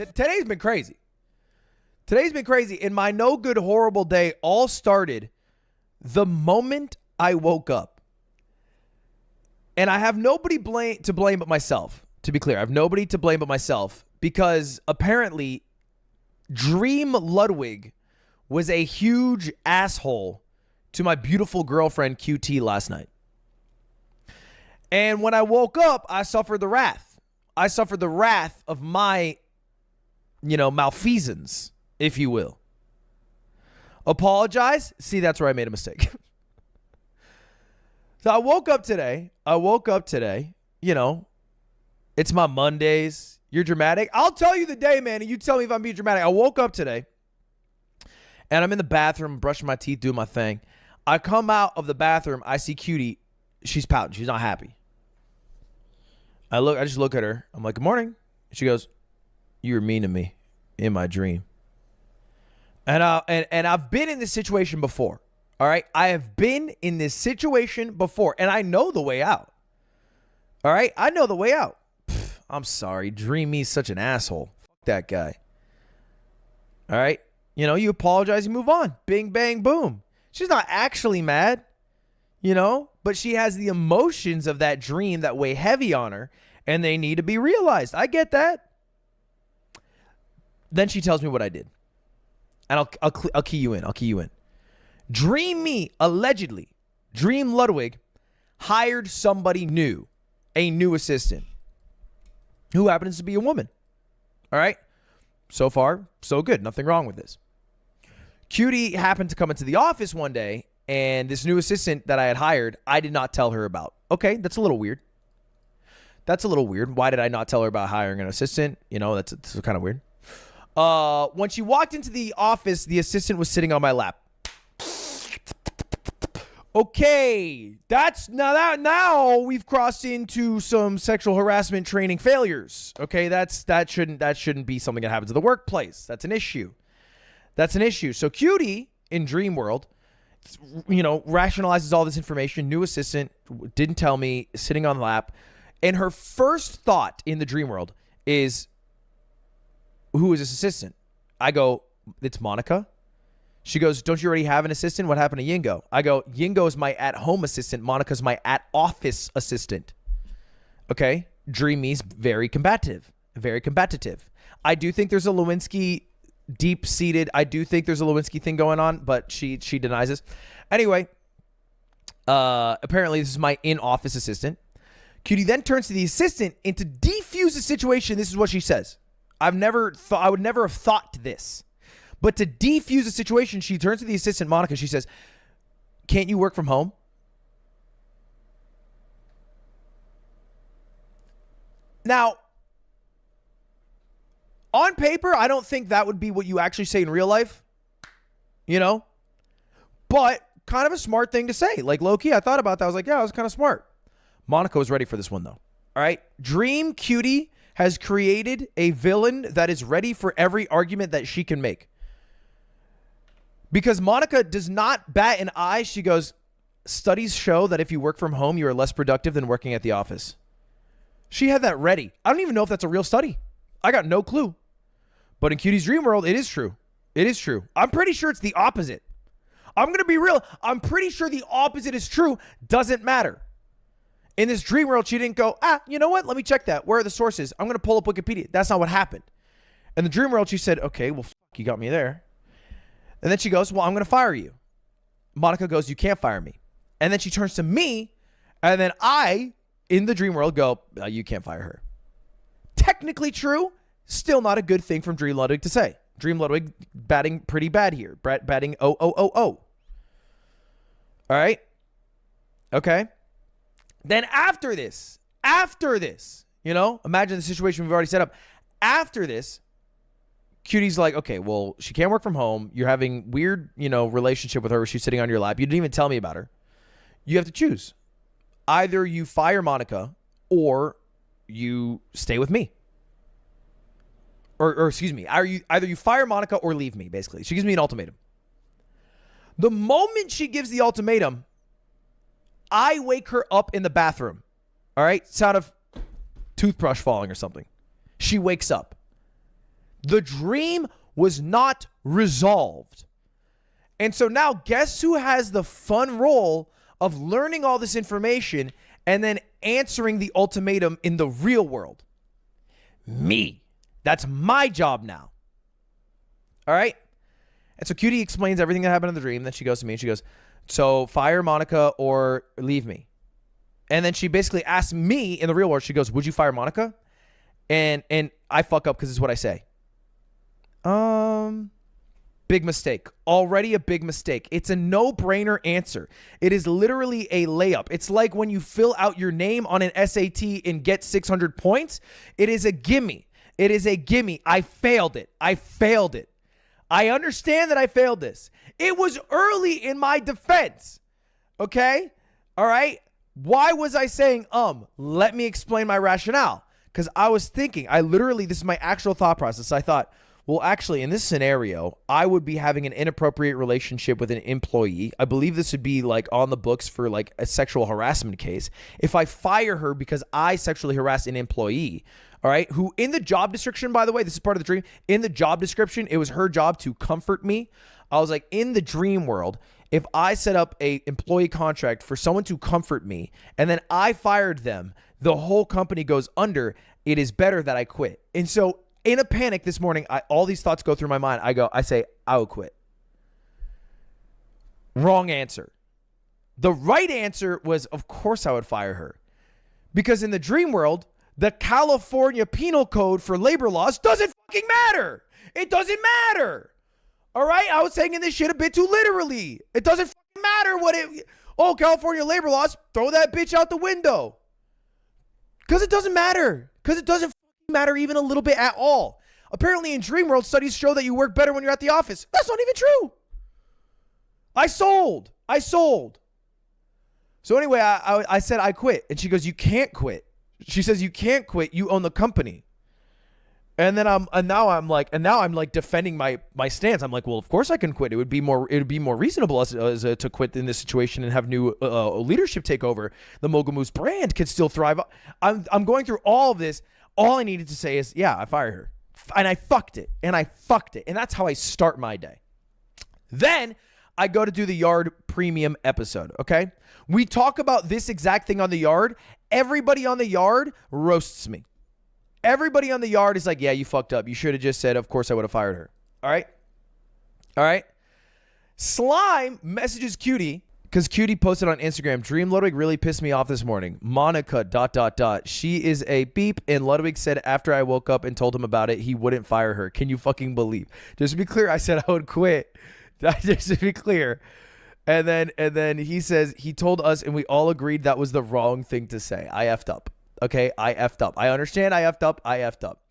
Today's been crazy. Today's been crazy. And my no good, horrible day all started the moment I woke up. And I have nobody to blame but myself. To be clear, I have nobody to blame but myself because apparently Dream Ludwig was a huge asshole to my beautiful girlfriend QT last night. And when I woke up, I suffered the wrath. I suffered the wrath of my, malfeasance, if you will. Apologize. See, that's where I made a mistake. So I woke up today. It's my Mondays. You're dramatic. I'll tell you the day, man, and you tell me if I'm being dramatic. I woke up today, and I'm in the bathroom, brushing my teeth, doing my thing. I come out of the bathroom. I see Cutie. She's pouting. She's not happy. I just look at her. I'm like, good morning. She goes, you were mean to me in my dream. And I've been in this situation before. All right. I have been in this situation before, and I know the way out. All right. I know the way out. I'm sorry. Dream Me's such an asshole. Fuck that guy. All right. You apologize, you move on. Bing, bang, boom. She's not actually mad, but she has the emotions of that dream that weigh heavy on her, and they need to be realized. I get that. Then she tells me what I did. And I'll key you in. Dream Me, allegedly, Dream Ludwig hired somebody new, a new assistant, who happens to be a woman. All right? So far, so good. Nothing wrong with this. Cutie happened to come into the office one day, and this new assistant that I had hired, I did not tell her about. Okay, that's a little weird. Why did I not tell her about hiring an assistant? That's kind of weird. When she walked into the office, the assistant was sitting on my lap. Okay, now we've crossed into some sexual harassment training failures. Okay, that shouldn't be something that happens in the workplace. That's an issue. So Cutie in Dream World, rationalizes all this information. New assistant didn't tell me, sitting on the lap, and her first thought in the Dream World is, who is this assistant? I go, it's Monica. She goes, don't you already have an assistant? What happened to Yingo? I go, Yingo is my at-home assistant. Monica's my at-office assistant. Okay? Dream Me's very combative. I do think there's a Lewinsky deep-seated, I do think there's a Lewinsky thing going on, but she denies this. Anyway, apparently this is my in-office assistant. Cutie then turns to the assistant, and to defuse the situation, this is what she says. I would never have thought this. But to defuse the situation, she turns to the assistant, Monica. She says, can't you work from home? Now, on paper, I don't think that would be what you actually say in real life. But kind of a smart thing to say. Like, low-key, I thought about that. I was like, yeah, it was kind of smart. Monica was ready for this one, though. All right? Dream Cutie has created a villain that is ready for every argument that she can make. Because Monica does not bat an eye. She goes, studies show that if you work from home, you are less productive than working at the office. She had that ready. I don't even know if that's a real study. I got no clue. But in Cutie's Dream World, it is true. I'm pretty sure it's the opposite. I'm going to be real. I'm pretty sure the opposite is true. Doesn't matter. In this Dream World, she didn't go, you know what? Let me check that. Where are the sources? I'm going to pull up Wikipedia. That's not what happened. In the Dream World, she said, okay, well, you got me there. And then she goes, well, I'm going to fire you. Monica goes, you can't fire me. And then she turns to me, and then I, in the Dream World, go, you can't fire her. Technically true, still not a good thing from Dream Ludwig to say. Dream Ludwig batting pretty bad here. Batting 0-0-0-0. All right? Okay? Then after this, imagine the situation we've already set up. After this, Cutie's like, okay, well, she can't work from home. You're having weird, relationship with her where she's sitting on your lap. You didn't even tell me about her. You have to choose. Either you fire Monica or you stay with me. Or excuse me, either you fire Monica or leave me, basically. She gives me an ultimatum. The moment she gives the ultimatum, I wake her up in the bathroom. All right? Sound of toothbrush falling or something. She wakes up. The dream was not resolved. And so now guess who has the fun role of learning all this information and then answering the ultimatum in the real world? Me. That's my job now. All right? And so QT explains everything that happened in the dream. Then she goes to me and she goes, so fire Monica or leave me. And then she basically asks me in the real world, she goes, would you fire Monica? And I fuck up because it's what I say. Big mistake. Already a big mistake. It's a no-brainer answer. It is literally a layup. It's like when you fill out your name on an SAT and get 600 points. It is a gimme. It is a gimme. I failed it. I failed it. I understand that I failed this. It was early in my defense. Okay? All right? Why was I saying, let me explain my rationale? Because I was thinking, this is my actual thought process. I thought, well, actually, in this scenario, I would be having an inappropriate relationship with an employee. I believe this would be like on the books for like a sexual harassment case. If I fire her because I sexually harassed an employee, all right, who in the job description, by the way, this is part of the dream. In the job description, it was her job to comfort me. I was like, in the dream world, if I set up a employee contract for someone to comfort me and then I fired them, the whole company goes under. It is better that I quit. And so in a panic this morning, all these thoughts go through my mind. I say, I will quit. Wrong answer. The right answer was, of course I would fire her. Because in the dream world, the California Penal Code for labor laws doesn't fucking matter. It doesn't matter. All right? I was taking this shit a bit too literally. It doesn't fucking matter California labor laws, throw that bitch out the window. Because it doesn't matter. Because it doesn't matter even a little bit at all. Apparently in dream world, studies show that you work better when you're at the office. That's not even true. I sold. So anyway, I said I quit. And she goes, you can't quit. She says, you can't quit. You own the company. And then now I'm like defending my stance. I'm like, well, of course I can quit. It would be more reasonable to quit in this situation and have new leadership take over. The Mogul Moose brand could still thrive. I'm going through all of this. All I needed to say is, yeah, I fired her. And I fucked it. And that's how I start my day. Then I go to do the Yard premium episode, okay? We talk about this exact thing on the Yard. Everybody on the Yard roasts me. Everybody on the Yard is like, yeah, you fucked up. You should have just said, of course I would have fired her. All right? Slime messages QT because QT posted on Instagram, Dream Ludwig really pissed me off this morning. Monica ... She is a beep. And Ludwig said after I woke up and told him about it, he wouldn't fire her. Can you fucking believe? Just to be clear, I said I would quit. Just to be clear. And then he says he told us and we all agreed that was the wrong thing to say. I effed up. Okay, I effed up. I understand I effed up.